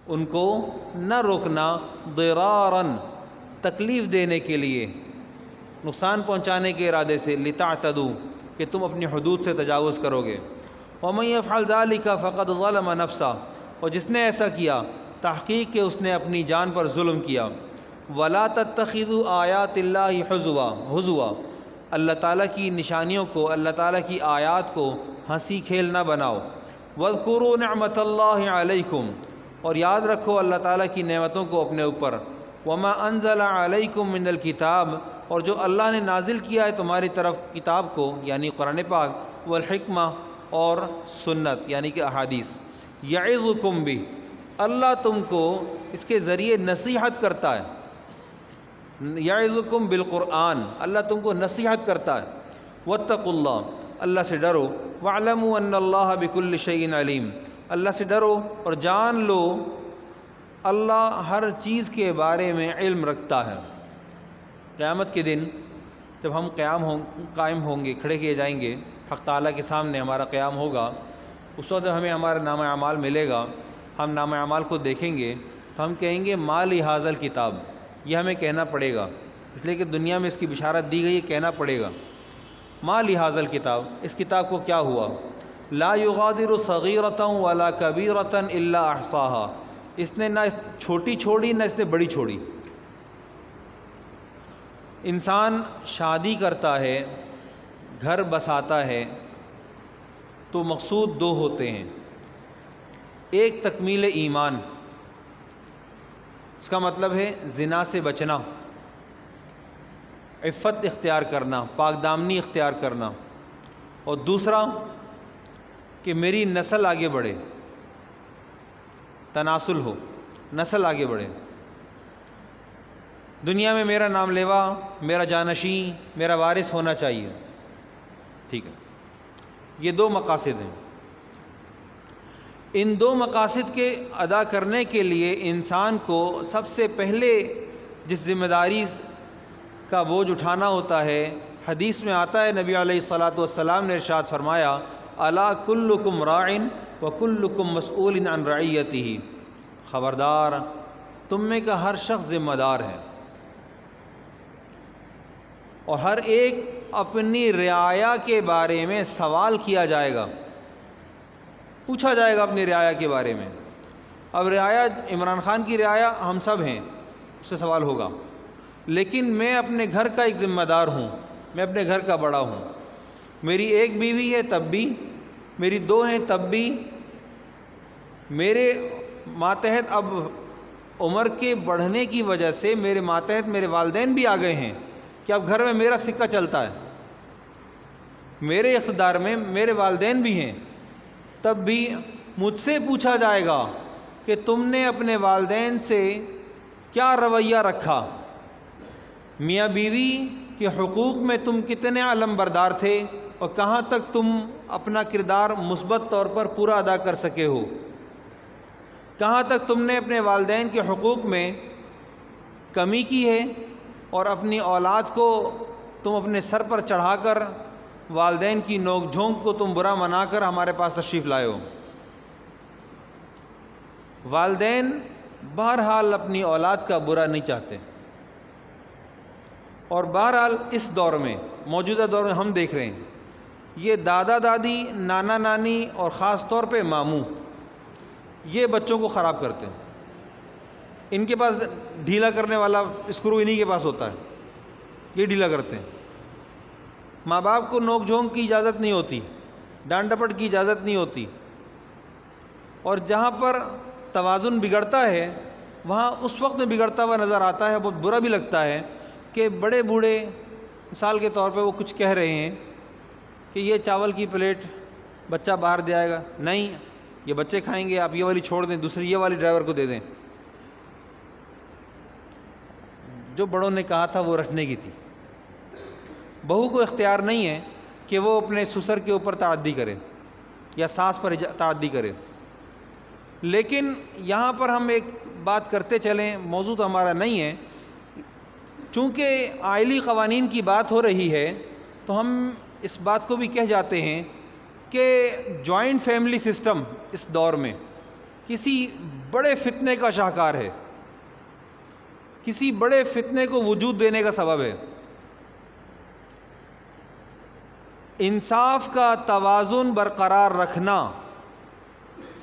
ان کو نہ روکنا، ضراراً تکلیف دینے کے لیے، نقصان پہنچانے کے ارادے سے، لتعتدوا کہ تم اپنی حدود سے تجاوز کرو گے۔ ومن يفعل ذلك فقد ظلم نفسه، اور جس نے ایسا کیا تحقیق کہ اس نے اپنی جان پر ظلم کیا۔ ولا تتخذوا آیات اللہ ہزوا، اللہ تعالیٰ کی نشانیوں کو، اللہ تعالیٰ کی آیات کو ہنسی کھیل نہ بناؤ۔ واذکروا نعمت اللہ علیکم، اور یاد رکھو اللہ تعالیٰ کی نعمتوں کو اپنے اوپر۔ وما انزل علیکم من الکتاب، اور جو اللہ نے نازل کیا ہے تمہاری طرف کتاب کو یعنی قرآن پاک، والحکمہ، اور سنت یعنی کہ احادیث۔ یعظکم بہ، اللہ تم کو اس کے ذریعے نصیحت کرتا ہے۔ یعظکم بالقرآن، اللہ تم کو نصیحت کرتا ہے۔ واتقوا اللہ، اللہ سے ڈرو۔ واعلموا ان اللہ بکل شیء علیم، اللہ سے ڈرو اور جان لو اللہ ہر چیز کے بارے میں علم رکھتا ہے۔ قیامت کے دن جب ہم قائم ہوں گے، کھڑے کیے جائیں گے حق تعالیٰ کے سامنے، ہمارا قیام ہوگا، اس وقت ہمیں ہمارا نامہ اعمال ملے گا، ہم نامہ اعمال کو دیکھیں گے تو ہم کہیں گے ما لہذا الکتاب، یہ ہمیں کہنا پڑے گا، اس لیے کہ دنیا میں اس کی بشارت دی گئی، یہ کہنا پڑے گا ما لہذا الکتاب، اس کتاب کو کیا ہوا؟ لا یغادر صغیرۃ ولا کبیرۃ الا احصاها، اس نے نہ چھوٹی چھوڑی نہ اس نے بڑی چھوڑی۔ انسان شادی کرتا ہے، گھر بساتا ہے تو مقصود دو ہوتے ہیں، ایک تکمیل ایمان، اس کا مطلب ہے زنا سے بچنا، عفت اختیار کرنا، پاک دامنی اختیار کرنا، اور دوسرا کہ میری نسل آگے بڑھے، تناسل ہو، نسل آگے بڑھے، دنیا میں میرا نام لیوا، میرا جانشین، میرا وارث ہونا چاہیے۔ ٹھیک ہے، یہ دو مقاصد ہیں۔ ان دو مقاصد کے ادا کرنے کے لیے انسان کو سب سے پہلے جس ذمہ داری کا بوجھ اٹھانا ہوتا ہے، حدیث میں آتا ہے نبی علیہ الصلاۃ والسلام نے ارشاد فرمایا الا کلکم راع وکلکم مسئول عن رعیتہ، خبردار تم میں کا ہر شخص ذمہ دار ہے اور ہر ایک اپنی رعایا کے بارے میں سوال کیا جائے گا، پوچھا جائے گا اپنی رعایا کے بارے میں۔ اب رعایا عمران خان کی رعایا ہم سب ہیں، اس سے سوال ہوگا، لیکن میں اپنے گھر کا ایک ذمہ دار ہوں، میں اپنے گھر کا بڑا ہوں، میری ایک بیوی ہے تب بھی، میری دو ہیں تب بھی، میرے ماتحت اب عمر کے بڑھنے کی وجہ سے میرے ماتحت میرے والدین بھی آ گئے ہیں کہ اب گھر میں میرا سکہ چلتا ہے، میرے اقتدار میں میرے والدین بھی ہیں، تب بھی مجھ سے پوچھا جائے گا کہ تم نے اپنے والدین سے کیا رویہ رکھا، میاں بیوی کے حقوق میں تم کتنے علم بردار تھے اور کہاں تک تم اپنا کردار مثبت طور پر پورا ادا کر سکے ہو، کہاں تک تم نے اپنے والدین کے حقوق میں کمی کی ہے اور اپنی اولاد کو تم اپنے سر پر چڑھا کر والدین کی نوک جھونک کو تم برا منا کر ہمارے پاس تشریف لائے ہو۔ والدین بہرحال اپنی اولاد کا برا نہیں چاہتے، اور بہرحال اس دور میں، موجودہ دور میں ہم دیکھ رہے ہیں یہ دادا دادی، نانا نانی اور خاص طور پہ ماموں، یہ بچوں کو خراب کرتے ہیں۔ ان کے پاس ڈھیلا کرنے والا اسکرو انہی کے پاس ہوتا ہے، یہ ڈھیلا کرتے ہیں۔ ماں باپ کو نوک جھونک کی اجازت نہیں ہوتی، ڈانٹ ڈپٹ کی اجازت نہیں ہوتی، اور جہاں پر توازن بگڑتا ہے وہاں اس وقت میں بگڑتا ہوا نظر آتا ہے، بہت برا بھی لگتا ہے کہ بڑے بوڑھے مثال کے طور پہ وہ کچھ کہہ رہے ہیں کہ یہ چاول کی پلیٹ بچہ باہر دے آئے گا، نہیں یہ بچے کھائیں گے، آپ یہ والی چھوڑ دیں، دوسری یہ والی ڈرائیور کو دے دیں۔ جو بڑوں نے کہا تھا وہ رکھنے کی تھی۔ بہو کو اختیار نہیں ہے کہ وہ اپنے سسر کے اوپر تعدی کرے یا ساس پر تعدی کرے، لیکن یہاں پر ہم ایک بات کرتے چلیں، موضوع تو ہمارا نہیں ہے، چونکہ آئلی قوانین کی بات ہو رہی ہے تو ہم اس بات کو بھی کہہ جاتے ہیں کہ جوائنٹ فیملی سسٹم اس دور میں کسی بڑے فتنے کا شاہکار ہے، کسی بڑے فتنے کو وجود دینے کا سبب ہے۔ انصاف کا توازن برقرار رکھنا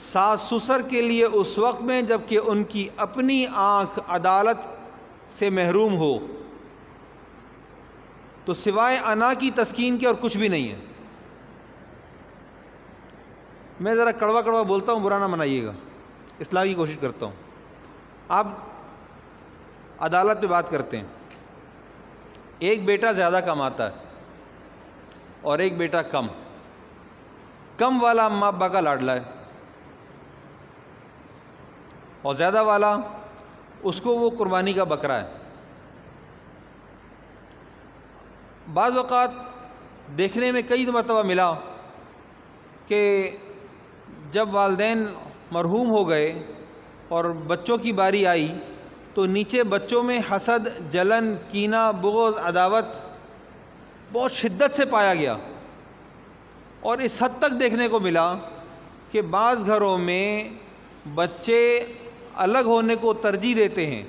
ساس سسر کے لیے اس وقت میں جب کہ ان کی اپنی آنکھ عدالت سے محروم ہو تو سوائے انا کی تسکین کے اور کچھ بھی نہیں ہے۔ میں ذرا کڑوا کڑوا بولتا ہوں، برا نہ منائیے گا، اصلاح کی کوشش کرتا ہوں۔ آپ عدالت پہ بات کرتے ہیں، ایک بیٹا زیادہ کماتا ہے اور ایک بیٹا کم والا اماں ابا کا لاڈلا ہے، اور زیادہ والا اس کو وہ قربانی کا بکرا ہے۔ بعض اوقات دیکھنے میں کئی مرتبہ ملا کہ جب والدین مرحوم ہو گئے اور بچوں کی باری آئی تو نیچے بچوں میں حسد، جلن، کینہ، بغض، عداوت بہت شدت سے پایا گیا، اور اس حد تک دیکھنے کو ملا کہ بعض گھروں میں بچے الگ ہونے کو ترجیح دیتے ہیں،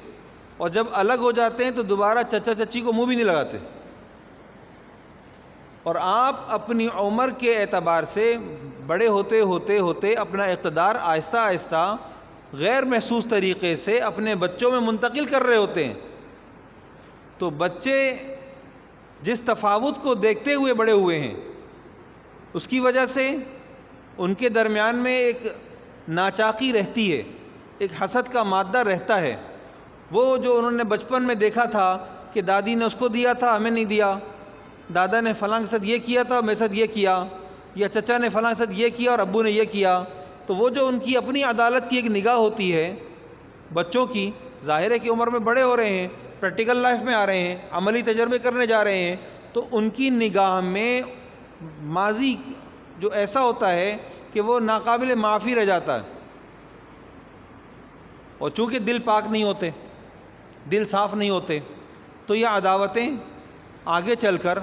اور جب الگ ہو جاتے ہیں تو دوبارہ چچا چچی کو منہ بھی نہیں لگاتے۔ اور آپ اپنی عمر کے اعتبار سے بڑے ہوتے اپنا اقتدار آہستہ آہستہ غیر محسوس طریقے سے اپنے بچوں میں منتقل کر رہے ہوتے ہیں، تو بچے جس تفاوت کو دیکھتے ہوئے بڑے ہوئے ہیں اس کی وجہ سے ان کے درمیان میں ایک ناچاقی رہتی ہے، ایک حسد کا مادہ رہتا ہے۔ وہ جو انہوں نے بچپن میں دیکھا تھا کہ دادی نے اس کو دیا تھا ہمیں نہیں دیا، دادا نے فلاں کے ساتھ یہ کیا تھا میرے ساتھ یہ کیا، یا چچا نے فلاں کے ساتھ یہ کیا اور ابو نے یہ کیا، تو وہ جو ان کی اپنی عدالت کی ایک نگاہ ہوتی ہے بچوں کی، ظاہر ہے کہ عمر میں بڑے ہو رہے ہیں، پریکٹیکل لائف میں آ رہے ہیں، عملی تجربے کرنے جا رہے ہیں، تو ان کی نگاہ میں ماضی جو ایسا ہوتا ہے کہ وہ ناقابل معافی رہ جاتا ہے۔ اور چونکہ دل پاک نہیں ہوتے، دل صاف نہیں ہوتے، تو یہ عداوتیں آگے چل کر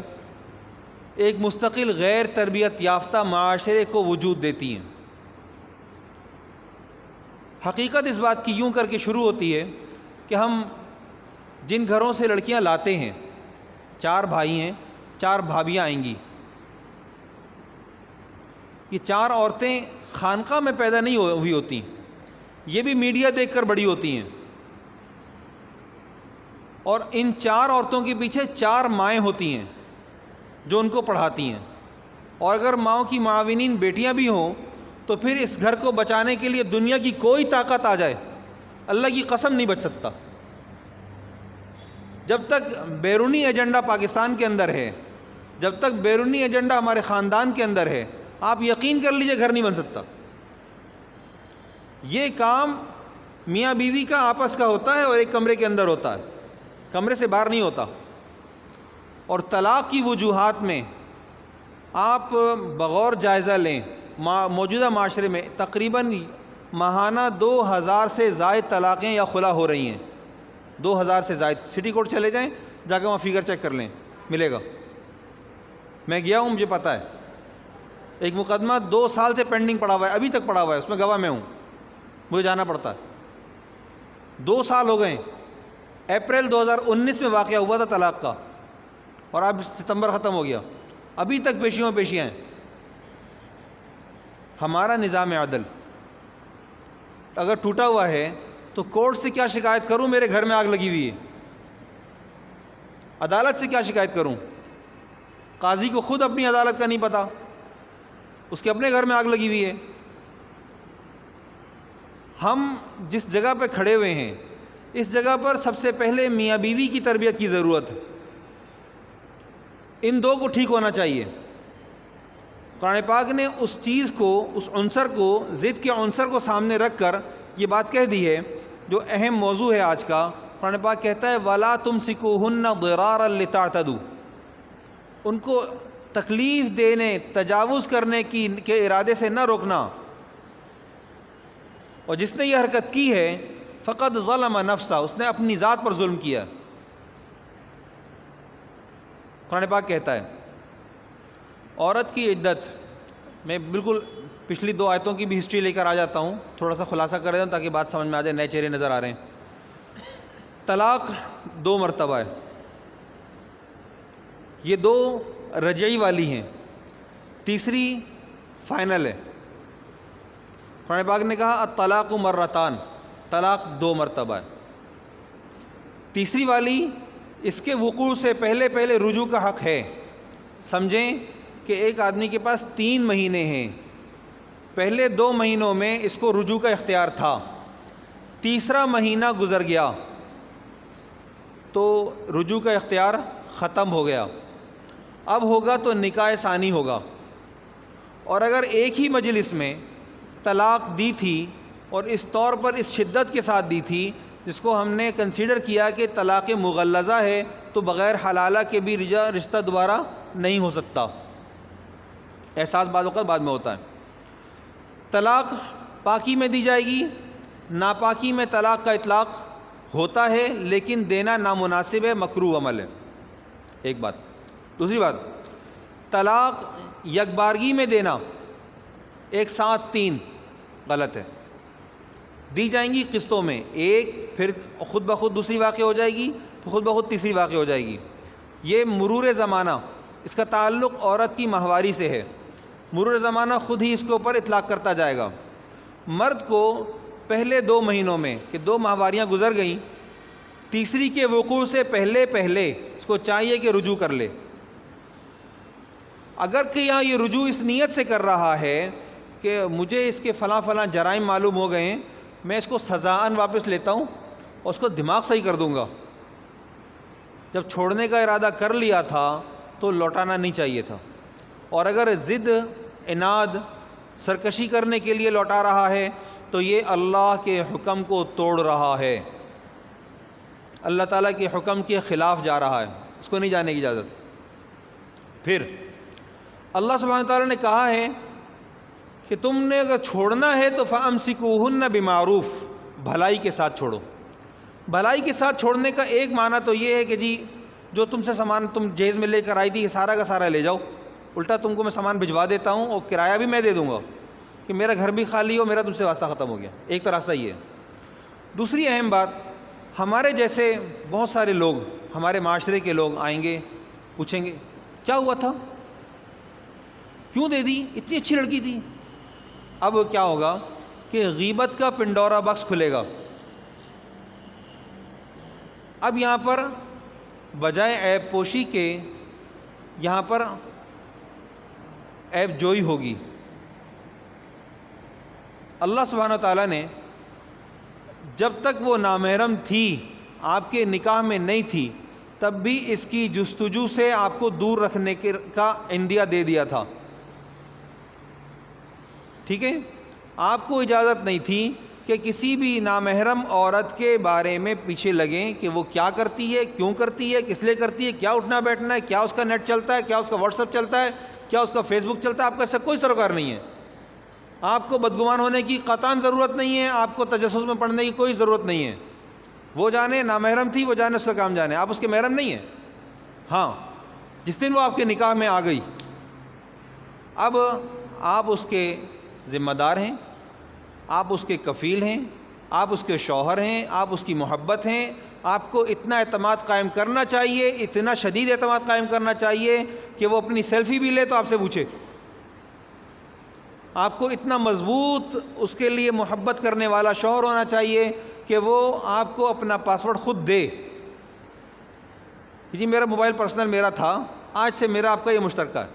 ایک مستقل غیر تربیت یافتہ معاشرے کو وجود دیتی ہیں۔ حقیقت اس بات کی یوں کر کے شروع ہوتی ہے کہ ہم جن گھروں سے لڑکیاں لاتے ہیں، 4 بھائی ہیں، 4 بھابیاں آئیں گی، یہ 4 عورتیں خانقاہ میں پیدا نہیں ہوئی ہوتی، یہ بھی میڈیا دیکھ کر بڑی ہوتی ہیں، اور ان 4 عورتوں کے پیچھے 4 مائیں ہوتی ہیں جو ان کو پڑھاتی ہیں، اور اگر ماؤں کی معاونین بیٹیاں بھی ہوں تو پھر اس گھر کو بچانے کے لیے دنیا کی کوئی طاقت آ جائے اللہ کی قسم نہیں بچ سکتا۔ جب تک بیرونی ایجنڈا پاکستان کے اندر ہے، جب تک بیرونی ایجنڈا ہمارے خاندان کے اندر ہے، آپ یقین کر لیجئے گھر نہیں بن سکتا۔ یہ کام میاں بیوی کا آپس کا ہوتا ہے اور ایک کمرے کے اندر ہوتا ہے، کمرے سے باہر نہیں ہوتا۔ اور طلاق کی وجوہات میں آپ بغور جائزہ لیں، موجودہ معاشرے میں تقریباً ماہانہ 2000 سے زائد طلاقیں یا خلا ہو رہی ہیں، 2000 سے زائد۔ سٹی کورٹ چلے جائیں، جا کے وہاں فگر چیک کر لیں، ملے گا۔ میں گیا ہوں، مجھے پتہ ہے، ایک مقدمہ 2 سال سے پینڈنگ پڑا ہوا ہے، ابھی تک پڑا ہوا ہے، اس میں گواہ میں ہوں، مجھے جانا پڑتا ہے۔ 2 سال ہو گئے، اپریل 2019 میں واقعہ ہوا تھا طلاق کا، اور اب ستمبر ختم ہو گیا، ابھی تک پیشیوں پیشیاں ہیں۔ ہمارا نظام عدل اگر ٹوٹا ہوا ہے تو کورٹ سے کیا شکایت کروں؟ میرے گھر میں آگ لگی ہوئی ہے۔ عدالت سے کیا شکایت کروں؟ قاضی کو خود اپنی عدالت کا نہیں پتہ، اس کے اپنے گھر میں آگ لگی ہوئی ہے۔ ہم جس جگہ پہ کھڑے ہوئے ہیں، اس جگہ پر سب سے پہلے میاں بیوی کی تربیت کی ضرورت ہے، ان 2 کو ٹھیک ہونا چاہیے۔ قرآن پاک نے اس چیز کو، اس عنصر کو، ضد کے عنصر کو سامنے رکھ کر یہ بات کہہ دی ہے جو اہم موضوع ہے آج کا۔ قرآن پاک کہتا ہے وَلَا تُمْسِكُوهُنَّ ضِرَارًا لِتَعْتَدُوا، ان کو تکلیف دینے، تجاوز کرنے کے ارادے سے نہ روکنا، اور جس نے یہ حرکت کی ہے فقط ظلم نفسہ، اس نے اپنی ذات پر ظلم کیا۔ قرآن پاک کہتا ہے عورت کی عدت میں بالکل پچھلی 2 آیتوں کی بھی ہسٹری لے کر آ جاتا ہوں، تھوڑا سا خلاصہ کر دیتا ہوں تاکہ بات سمجھ میں آ جائے، نئے چہرے نظر آ رہے ہیں۔ طلاق 2 مرتبہ ہے، یہ 2 رجعی والی ہیں، تیسری فائنل ہے۔ قرآن پاک نے کہا الطلاق مرتان، طلاق 2 مرتبہ ہے۔ تیسری والی اس کے وقوع سے پہلے پہلے رجوع کا حق ہے۔ سمجھیں کہ ایک آدمی کے پاس 3 مہینے ہیں، پہلے 2 مہینوں میں اس کو رجوع کا اختیار تھا، تیسرا مہینہ گزر گیا تو رجوع کا اختیار ختم ہو گیا، اب ہوگا تو نکاح ثانی ہوگا۔ اور اگر ایک ہی مجلس میں طلاق دی تھی اور اس طور پر اس شدت کے ساتھ دی تھی جس کو ہم نے کنسیڈر کیا کہ طلاق مغلظہ ہے، تو بغیر حلالہ کے بھی رشتہ دوبارہ نہیں ہو سکتا، احساس بعض اوقات بعد میں ہوتا ہے۔ طلاق پاکی میں دی جائے گی، ناپاکی میں طلاق کا اطلاق ہوتا ہے لیکن دینا نامناسب ہے، مکروہ عمل ہے، ایک بات۔ دوسری بات، طلاق یکبارگی میں دینا، ایک ساتھ 3، غلط ہے۔ دی جائیں گی قسطوں میں، ایک پھر خود بخود دوسری واقع ہو جائے گی، پھر خود بخود تیسری واقع ہو جائے گی۔ یہ مرور زمانہ، اس کا تعلق عورت کی ماہواری سے ہے، مرور زمانہ خود ہی اس کے اوپر اطلاق کرتا جائے گا۔ مرد کو پہلے 2 مہینوں میں کہ 2 ماہواریاں گزر گئیں، تیسری کے وقوع سے پہلے پہلے اس کو چاہیے کہ رجوع کر لے۔ اگر کہ یہاں یہ رجوع اس نیت سے کر رہا ہے کہ مجھے اس کے فلاں فلاں جرائم معلوم ہو گئے ہیں، میں اس کو سزاً واپس لیتا ہوں اور اس کو دماغ صحیح کر دوں گا، جب چھوڑنے کا ارادہ کر لیا تھا تو لوٹانا نہیں چاہیے تھا۔ اور اگر ضد، عناد، سرکشی کرنے کے لیے لوٹا رہا ہے تو یہ اللہ کے حکم کو توڑ رہا ہے، اللہ تعالیٰ کے حکم کے خلاف جا رہا ہے، اس کو نہیں جانے کی اجازت۔ پھر اللہ سبحانہ تعالیٰ نے کہا ہے کہ تم نے اگر چھوڑنا ہے تو فَأَمْسِكُوهُنَّ بِمَعْرُوف، بھلائی کے ساتھ چھوڑو۔ بھلائی کے ساتھ چھوڑنے کا ایک معنی تو یہ ہے کہ جی جو تم سے سامان تم جہیز میں لے کر آئی تھی یہ سارا کا سارا لے جاؤ، الٹا تم کو میں سامان بھجوا دیتا ہوں اور کرایہ بھی میں دے دوں گا کہ میرا گھر بھی خالی ہو، میرا تم سے واسطہ ختم ہو گیا۔ ایک تو راستہ یہ ہے۔ دوسری اہم بات، ہمارے جیسے بہت سارے لوگ، ہمارے معاشرے کے لوگ آئیں گے، پوچھیں گے کیا ہوا تھا، کیوں دے دی، اتنی اچھی لڑکی تھی۔ اب کیا ہوگا کہ غیبت کا پنڈورا باکس کھلے گا۔ اب یہاں پر بجائے عیب پوشی کے یہاں پر عیب جوئی ہوگی۔ اللہ سبحانہ تعالیٰ نے جب تک وہ نامحرم تھی، آپ کے نکاح میں نہیں تھی، تب بھی اس کی جستجو سے آپ کو دور رکھنے کا عندیہ دے دیا تھا، ٹھیک ہے؟ آپ کو اجازت نہیں تھی کہ کسی بھی نامحرم عورت کے بارے میں پیچھے لگیں کہ وہ کیا کرتی ہے، کیوں کرتی ہے، کس لیے کرتی ہے، کیا اٹھنا بیٹھنا ہے، کیا اس کا نیٹ چلتا ہے، کیا اس کا واٹس ایپ چلتا ہے، کیا اس کا فیس بک چلتا ہے۔ آپ کا ایسا کوئی سروکار نہیں ہے۔ آپ کو بدگمان ہونے کی قطعاً ضرورت نہیں ہے، آپ کو تجسس میں پڑھنے کی کوئی ضرورت نہیں ہے۔ وہ جانے نامحرم تھی، وہ جانے اس کا کام جانے، آپ اس کے محرم نہیں ہیں۔ ہاں، جس دن وہ آپ کے نکاح میں آ گئی، اب آپ اس کے ذمہ دار ہیں، آپ اس کے کفیل ہیں، آپ اس کے شوہر ہیں، آپ اس کی محبت ہیں۔ آپ کو اتنا اعتماد قائم کرنا چاہیے، اتنا شدید اعتماد قائم کرنا چاہیے کہ وہ اپنی سیلفی بھی لے تو آپ سے پوچھے۔ آپ کو اتنا مضبوط اس کے لیے محبت کرنے والا شوہر ہونا چاہیے کہ وہ آپ کو اپنا پاسورڈ خود دے، جی میرا موبائل پرسنل میرا تھا، آج سے میرا آپ کا یہ مشترکہ ہے،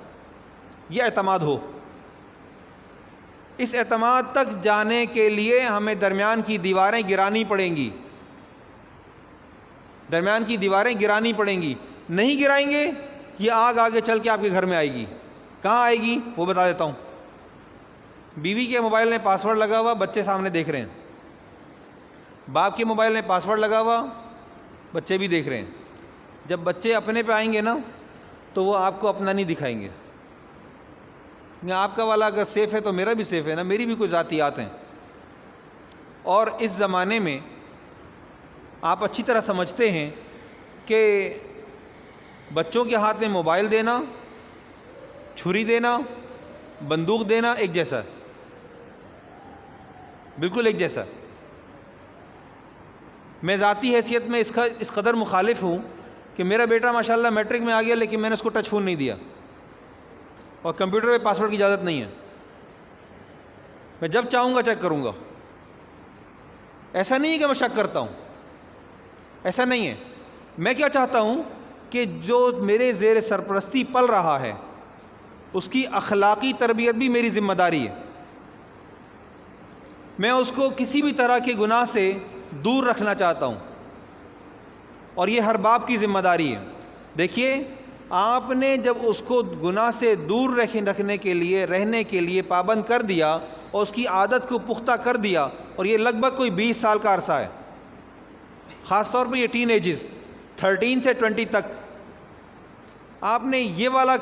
یہ اعتماد ہو۔ اس اعتماد تک جانے کے لیے ہمیں درمیان کی دیواریں گرانی پڑیں گی، درمیان کی دیواریں گرانی پڑیں گی۔ نہیں گرائیں گے، یہ آگ آگے چل کے آپ کے گھر میں آئے گی۔ کہاں آئے گی وہ بتا دیتا ہوں۔ بیوی کے موبائل میں پاسورڈ لگا ہوا، بچے سامنے دیکھ رہے ہیں۔ باپ کے موبائل میں پاسورڈ لگا ہوا، بچے بھی دیکھ رہے ہیں۔ جب بچے اپنے پہ آئیں گے نا تو وہ آپ کو اپنا نہیں دکھائیں گے۔ آپ کا والا اگر سیف ہے تو میرا بھی سیف ہے نا، میری بھی کوئی ذاتیات ہیں۔ اور اس زمانے میں آپ اچھی طرح سمجھتے ہیں کہ بچوں کے ہاتھ میں موبائل دینا، چھری دینا، بندوق دینا ایک جیسا ہے، بالکل ایک جیسا. میں ذاتی حیثیت میں اس قدر مخالف ہوں کہ میرا بیٹا ماشاءاللہ میٹرک میں آ گیا لیکن میں نے اس کو ٹچ فون نہیں دیا، اور کمپیوٹر پہ پاسورڈ کی اجازت نہیں ہے. میں جب چاہوں گا چیک کروں گا. ایسا نہیں ہے کہ میں شک کرتا ہوں، ایسا نہیں ہے. میں کیا چاہتا ہوں کہ جو میرے زیر سرپرستی پل رہا ہے اس کی اخلاقی تربیت بھی میری ذمہ داری ہے. میں اس کو کسی بھی طرح کے گناہ سے دور رکھنا چاہتا ہوں، اور یہ ہر باپ کی ذمہ داری ہے. دیکھیے، آپ نے جب اس کو گناہ سے دور رہنے کے لیے پابند کر دیا اور اس کی عادت کو پختہ کر دیا، اور یہ لگ بھگ کوئی 20 سال کا عرصہ ہے، خاص طور پہ یہ ٹین ایجز 13 سے 20 تک آپ نے یہ والا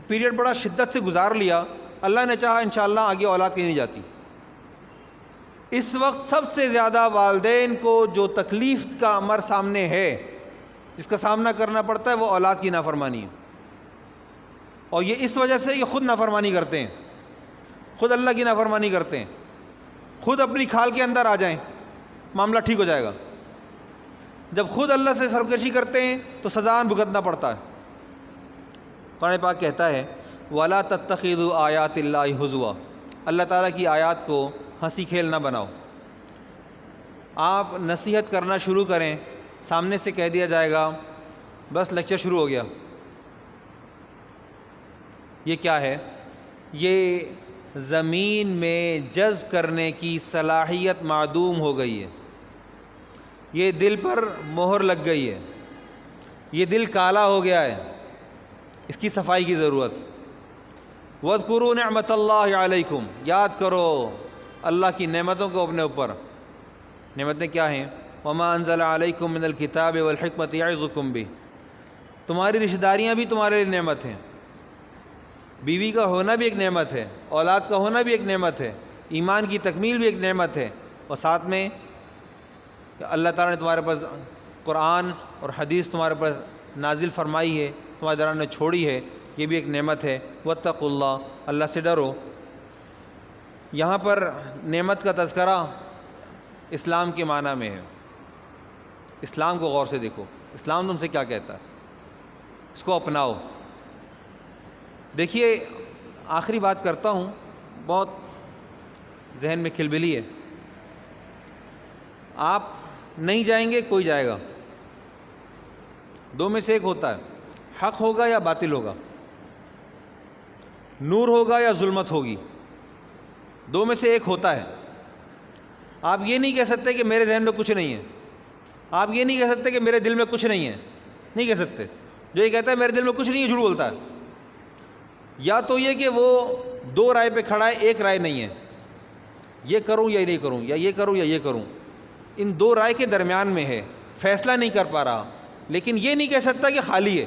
پیریڈ بڑا شدت سے گزار لیا. اللہ نے چاہا انشاءاللہ آگے اولاد کی نہیں جاتی. اس وقت سب سے زیادہ والدین کو جو تکلیف کا امر سامنے ہے، جس کا سامنا کرنا پڑتا ہے، وہ اولاد کی نافرمانی ہے. اور یہ اس وجہ سے کہ خود نافرمانی کرتے ہیں، خود اللہ کی نافرمانی کرتے ہیں، خود اپنی کھال کے اندر آ جائیں معاملہ ٹھیک ہو جائے گا. جب خود اللہ سے سرکشی کرتے ہیں تو سزا بھگتنا پڑتا ہے. قرآن پاک کہتا ہے وَلَا تَتَّخِذُوا آیَاتِ اللَّهِ هُزُوًا، اللہ تعالیٰ کی آیات کو ہنسی کھیل نہ بناؤ. آپ نصیحت کرنا شروع کریں، سامنے سے کہہ دیا جائے گا بس لیکچر شروع ہو گیا. یہ کیا ہے؟ یہ زمین میں جذب کرنے کی صلاحیت معدوم ہو گئی ہے. یہ دل پر مہر لگ گئی ہے، یہ دل کالا ہو گیا ہے، اس کی صفائی کی ضرورت. وَاذْكُرُوا نِعْمَةَ اللَّهِ عَلَيْكُمْ، یاد کرو اللہ کی نعمتوں کو اپنے اوپر. نعمتیں کیا ہیں؟ وَمَا أَنزَلَ عَلَيْكُم مِّنَ الْكِتَابِ وَالْحِكْمَةِ يَعِظُكُم بِهِ، تمہاری رشتہ داریاں بھی تمہارے لیے نعمت ہیں. بیوی کا ہونا بھی ایک نعمت ہے، اولاد کا ہونا بھی ایک نعمت ہے، ایمان کی تکمیل بھی ایک نعمت ہے. اور ساتھ میں اللہ تعالیٰ نے تمہارے پاس قرآن اور حدیث تمہارے پاس نازل فرمائی ہے، تمہارے درمیان میں چھوڑی ہے، یہ بھی ایک نعمت ہے. واتقوا اللہ، اللہ سے ڈرو. یہاں پر نعمت کا تذکرہ اسلام کے معنی میں ہے. اسلام کو غور سے دیکھو، اسلام تم سے کیا کہتا ہے، اس کو اپناؤ. دیکھیے، آخری بات کرتا ہوں، بہت ذہن میں کھلبلی ہے. آپ نہیں جائیں گے، کوئی جائے گا. دو میں سے ایک ہوتا ہے، حق ہوگا یا باطل ہوگا، نور ہوگا یا ظلمت ہوگی. دو میں سے ایک ہوتا ہے. آپ یہ نہیں کہہ سکتے کہ میرے ذہن میں کچھ نہیں ہے، آپ یہ نہیں کہہ سکتے کہ میرے دل میں کچھ نہیں ہے، نہیں کہہ سکتے. جو یہ کہتا ہے میرے دل میں کچھ نہیں ہے، جھوٹ بولتا ہے. یا تو یہ کہ وہ دو رائے پہ کھڑا ہے، ایک رائے نہیں ہے، یہ کروں یا نہیں کروں، یا یہ کروں یا یہ کروں، ان دو رائے کے درمیان میں ہے، فیصلہ نہیں کر پا رہا. لیکن یہ نہیں کہہ سکتا کہ خالی ہے،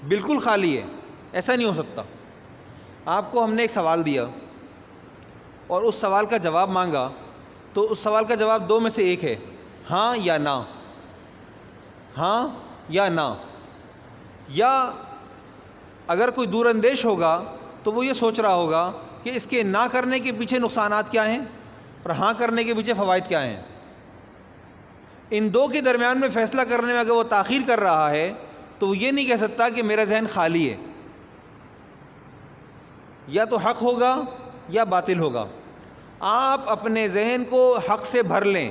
بالکل خالی ہے، ایسا نہیں ہو سکتا. آپ کو ہم نے ایک سوال دیا اور اس سوال کا جواب مانگا، تو اس سوال کا جواب دو میں سے ایک ہے، ہاں یا نہ، ہاں یا نہ. یا اگر کوئی دور اندیش ہوگا تو وہ یہ سوچ رہا ہوگا کہ اس کے نہ کرنے کے پیچھے نقصانات کیا ہیں اور ہاں کرنے کے پیچھے فوائد کیا ہیں. ان دو کے درمیان میں فیصلہ کرنے میں اگر وہ تاخیر کر رہا ہے تو وہ یہ نہیں کہہ سکتا کہ میرا ذہن خالی ہے. یا تو حق ہوگا یا باطل ہوگا. آپ اپنے ذہن کو حق سے بھر لیں.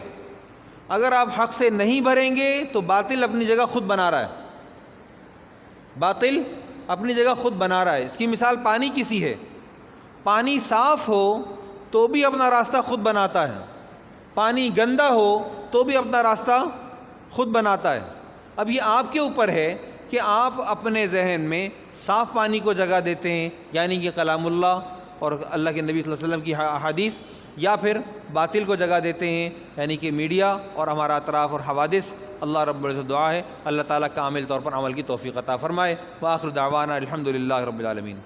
اگر آپ حق سے نہیں بھریں گے تو باطل اپنی جگہ خود بنا رہا ہے، باطل اپنی جگہ خود بنا رہا ہے. اس کی مثال پانی کی سی ہے. پانی صاف ہو تو بھی اپنا راستہ خود بناتا ہے، پانی گندا ہو تو بھی اپنا راستہ خود بناتا ہے. اب یہ آپ کے اوپر ہے کہ آپ اپنے ذہن میں صاف پانی کو جگہ دیتے ہیں، یعنی کہ کلام اللہ اور اللہ کے نبی صلی اللہ علیہ وسلم کی احادیث، یا پھر باطل کو جگہ دیتے ہیں، یعنی کہ میڈیا اور ہمارا اطراف اور حوادث. اللہ رب العزت دعا ہے اللہ تعالیٰ کامل طور پر عمل کی توفیق عطا فرمائے. وآخر دعوانا الحمدللہ رب العالمین.